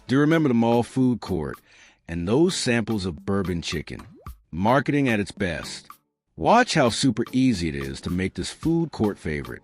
Do remember the mall food court and those samples of Bourbon Chicken. Marketing at its best. Watch how super easy it is to make this food court favorite.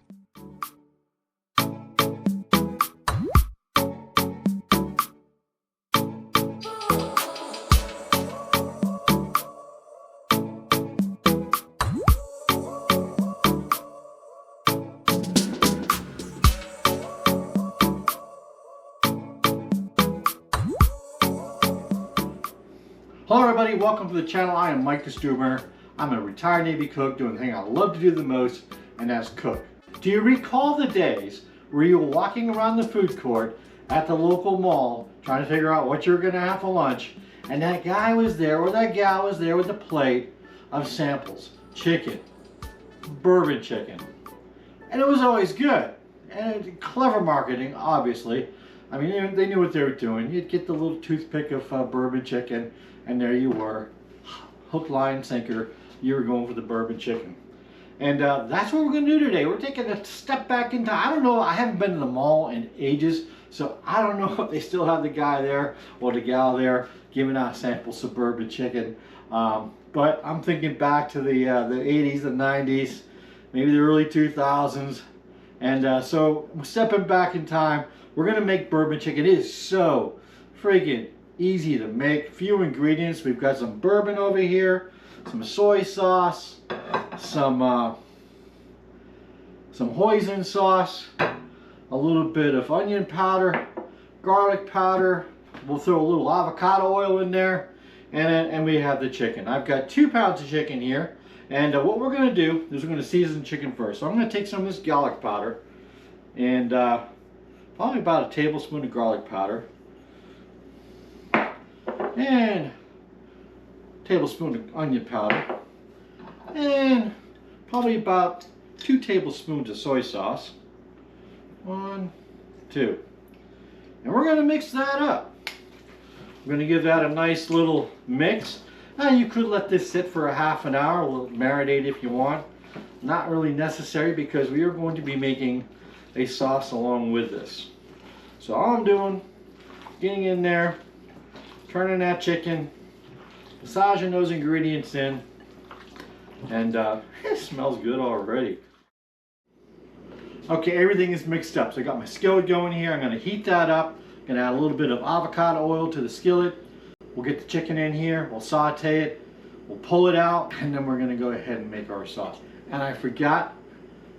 Hello everybody, welcome to the channel. I am Mike the Stew Burner. I'm a retired Navy cook doing the thing I love to do the most, and that's cook. Do you recall the days where you were walking around the food court at the local mall trying to figure out what you were going to have for lunch, and that guy was there or that gal was there with a plate of samples, chicken, bourbon chicken, and it was always good. And clever marketing, obviously. I mean, they knew what they were doing. You'd get the little toothpick of bourbon chicken, and there you were, hook, line, sinker. You were going for the bourbon chicken. And that's what we're going to do today. We're taking a step back in time. I don't know, I haven't been to the mall in ages, so I don't know if they still have the guy there or the gal there giving out samples of bourbon chicken. But I'm thinking back to the 80s, the 90s, maybe the early 2000s. And so stepping back in time, we're going to make bourbon chicken. It is so friggin' easy to make. Few ingredients. We've got some bourbon over here, some soy sauce, some Hoisin sauce, a little bit of onion powder, garlic powder. We'll throw a little avocado oil in there, and we have the chicken. I've got 2 pounds of chicken here, and what we're going to do is we're going to season chicken first. So I'm going to take some of this garlic powder, and probably about a tablespoon of garlic powder, and a tablespoon of onion powder, and probably about 2 tablespoons of soy sauce. 1, 2. And we're going to mix that up. We're going to give that a nice little mix. Now you could let this sit for a half an hour, a little marinate if you want. Not really necessary because we are going to be making a sauce along with this. So all I'm doing, getting in there, turning that chicken, massaging those ingredients in, and it smells good already. Okay, everything is mixed up. So I got my skillet going here. I'm going to heat that up. I'm going to add a little bit of avocado oil to the skillet. We'll get the chicken in here. We'll saute it. We'll pull it out, and then we're going to go ahead and make our sauce. And I forgot,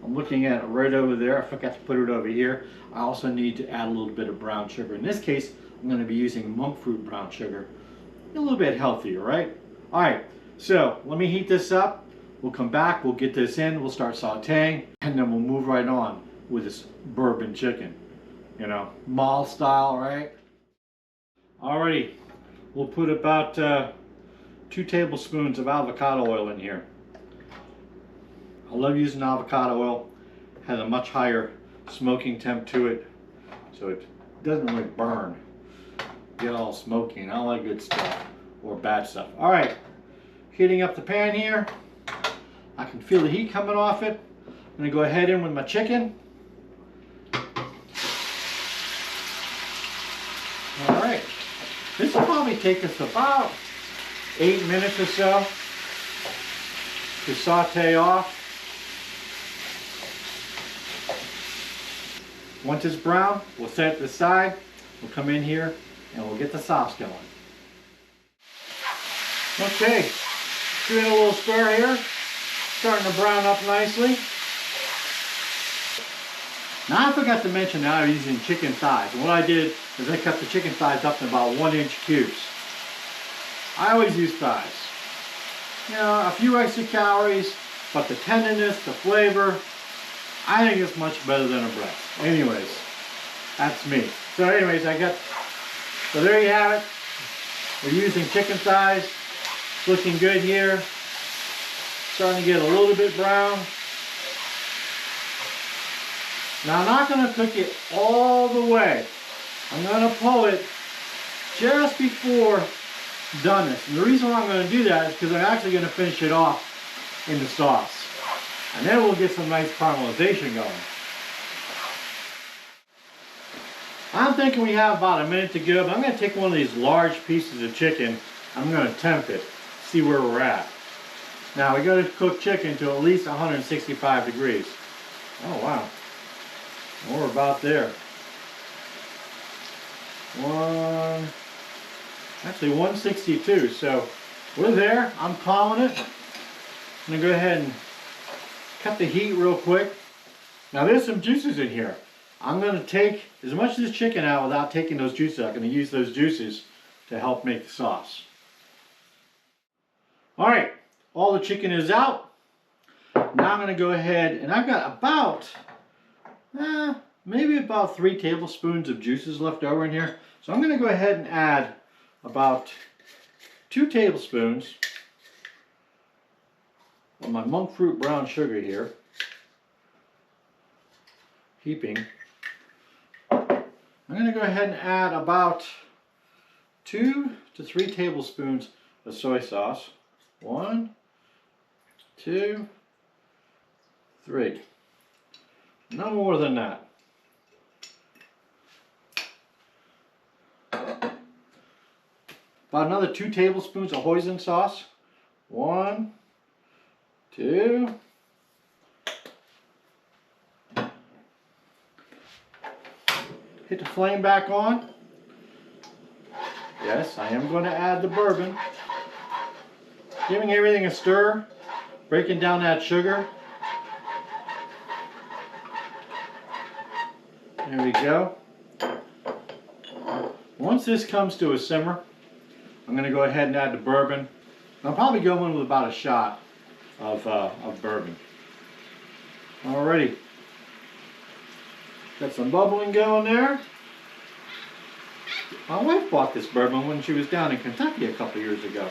I'm looking at it right over there. I forgot to put it over here. I also need to add a little bit of brown sugar. In this case, I'm going to be using monk fruit brown sugar. A little bit healthier, right? All right, so let me heat this up. We'll come back, we'll get this in, we'll start sauteing, and then we'll move right on with this bourbon chicken. You know, mall style, right? Alrighty, we'll put about 2 tablespoons of avocado oil in here. I love using avocado oil. It has a much higher smoking temp to it, so it doesn't really burn. Get all smoky and all that good stuff, or bad stuff. All right, heating up the pan here. I can feel the heat coming off it. I'm gonna go ahead in with my chicken. All right, this will probably take us about 8 minutes or so to saute off. Once it's brown, we'll set it aside. We'll come in here and we'll get the sauce going. Okay, doing a little stir here. Starting to brown up nicely. Now I forgot to mention that I'm using chicken thighs. And what I did is I cut the chicken thighs up in about 1-inch cubes. I always use thighs. You know, a few extra calories, but the tenderness, the flavor, I think it's much better than a breast. Anyways, that's me. So anyways, so there you have it. We're using chicken thighs. It's looking good here. Starting to get a little bit brown. Now I'm not going to cook it all the way. I'm going to pull it just before doneness. And the reason why I'm going to do that is because I'm actually going to finish it off in the sauce. And then we'll get some nice caramelization going. I'm thinking we have about a minute to go, but I'm going to take one of these large pieces of chicken. I'm going to temp it, see where we're at. Now we got to cook chicken to at least 165 degrees. Oh wow, we're about there. Actually 162, so we're there. I'm calling it. I'm going to go ahead and cut the heat real quick. Now there's some juices in here. I'm going to take as much of this chicken out without taking those juices out. I'm going to use those juices to help make the sauce. Alright, all the chicken is out. Now I'm going to go ahead, and I've got about, maybe about 3 tablespoons of juices left over in here. So I'm going to go ahead and add about 2 tablespoons of my monk fruit brown sugar here. Heaping. I'm going to go ahead and add about 2 to 3 tablespoons of soy sauce. 1, 2, 3. No more than that. About another 2 tablespoons of hoisin sauce. 1, 2. Hit the flame back on. Yes, I am going to add the bourbon. Giving everything a stir, breaking down that sugar. There we go. Once this comes to a simmer, I'm going to go ahead and add the bourbon. I'll probably go in with about a shot of bourbon. Alrighty. Got some bubbling going there. My wife bought this bourbon when she was down in Kentucky a couple years ago.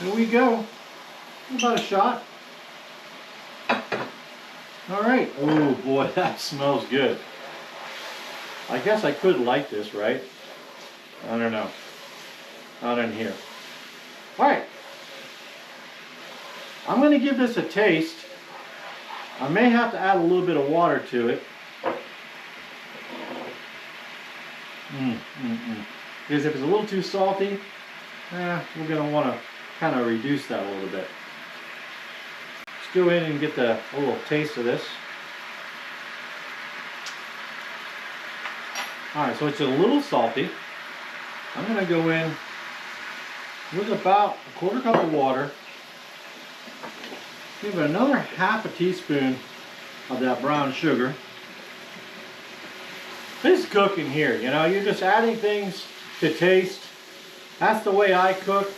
There we go. About a shot. Alright. Oh boy, that smells good. I guess I could light this, right? I don't know. Not in here. Alright. I'm going to give this a taste. I may have to add a little bit of water to it. Because if it's a little too salty, we're going to want to kind of reduce that a little bit. Let's go in and get a little taste of this. Alright, so it's a little salty. I'm going to go in with about a 1/4 cup of water. Give it another 1/2 teaspoon of that brown sugar. This is cooking here, you know, you're just adding things to taste. That's the way I cook.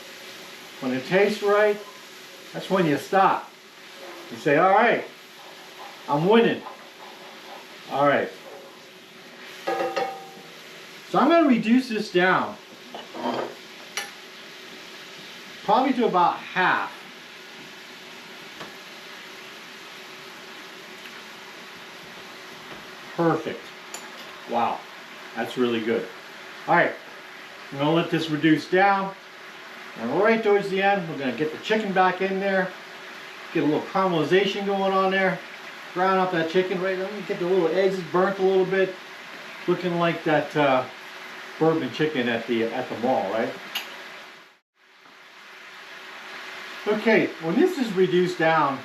When it tastes right, that's when you stop. You say, all right, I'm winning. All right. So I'm going to reduce this down. Probably to about half. Perfect. Wow, that's really good. All right, I'm going to let this reduce down. And right towards the end, we're going to get the chicken back in there. Get a little caramelization going on there. Brown up that chicken. Right, let me get the little edges burnt a little bit. Looking like that bourbon chicken at the mall, right? Okay, when this is reduced down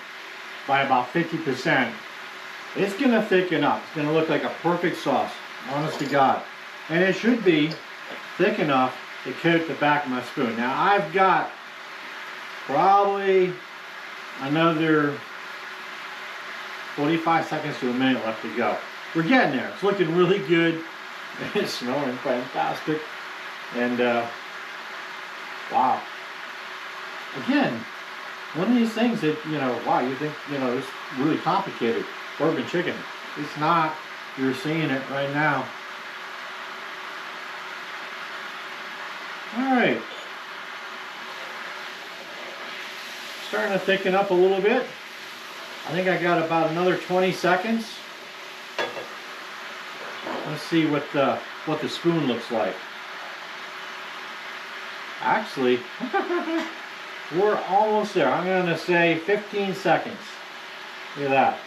by about 50%, it's going to thicken up. It's going to look like a perfect sauce, honest to God. And it should be thick enough to coat the back of my spoon. Now I've got probably another 45 seconds to a minute left to go. We're getting there. It's looking really good. It's smelling fantastic. And wow. Again, one of these things that, you know, wow, you think, you know, it's really complicated. Bourbon chicken. It's not. You're seeing it right now. Alright. Starting to thicken up a little bit. I think I got about another 20 seconds. Let's see what the spoon looks like. Actually, we're almost there. I'm going to say 15 seconds. Look at that.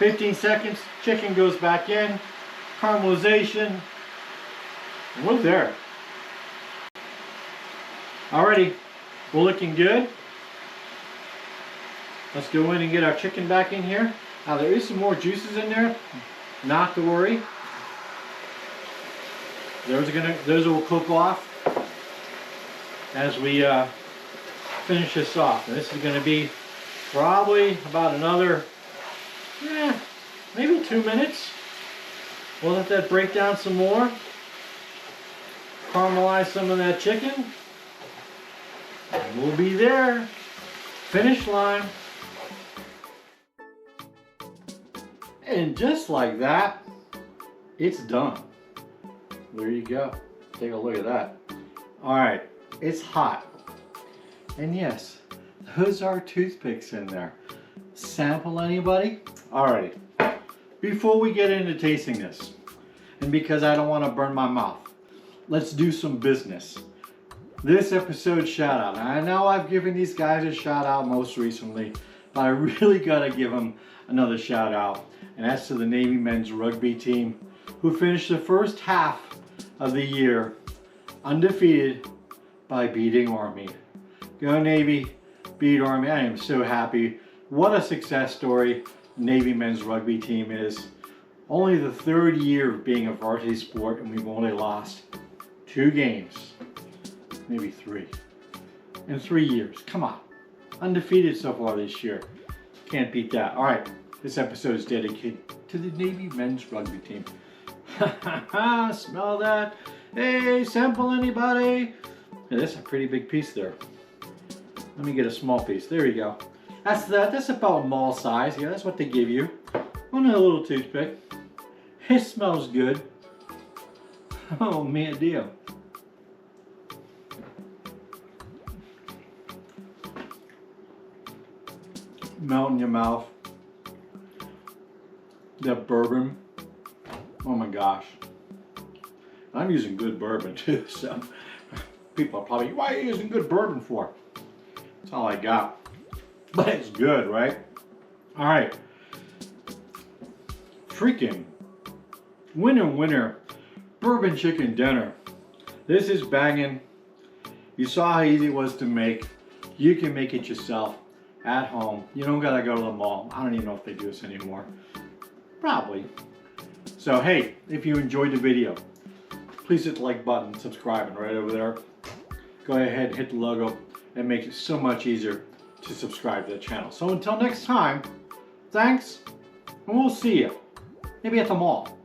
15 seconds, chicken goes back in, caramelization, and we're there. Alrighty, we're looking good. Let's go in and get our chicken back in here. Now there is some more juices in there, not to worry. Those will cook off as we finish this off. And this is going to be probably about another, maybe 2 minutes. We'll let that break down some more. Caramelize some of that chicken. And we'll be there. Finish line. And just like that, it's done. There you go. Take a look at that. All right, it's hot. And yes, those are toothpicks in there. Sample anybody? Alrighty. Before we get into tasting this, and because I don't want to burn my mouth, let's do some business. This episode shout out. I know I've given these guys a shout out most recently, but I really gotta give them another shout out. And that's to the Navy men's rugby team, who finished the first half of the year undefeated by beating Army. Go Navy, beat Army. I am so happy. What a success story Navy men's rugby team is. Only the third year of being a varsity sport, and we've only lost 2 games, maybe 3, in 3 years. Come on, undefeated so far this year. Can't beat that. All right, this episode is dedicated to the Navy men's rugby team. Smell that? Hey, sample anybody? Hey, that's a pretty big piece there. Let me get a small piece. There you go. That's about mall size. Yeah, that's what they give you on a little toothpick. It smells good. Oh, mia Dio. Melt in your mouth. That bourbon. Oh my gosh. I'm using good bourbon too, so people are probably, why are you using good bourbon for? That's all I got. But it's good, right? All right. Freaking winner, bourbon chicken dinner. This is banging. You saw how easy it was to make. You can make it yourself at home. You don't gotta go to the mall. I don't even know if they do this anymore. Probably. So hey, if you enjoyed the video, please hit the like button, subscribe, and right over there, go ahead and hit the logo. It makes it so much easier to subscribe to the channel. So until next time, thanks, and we'll see you. Maybe at the mall.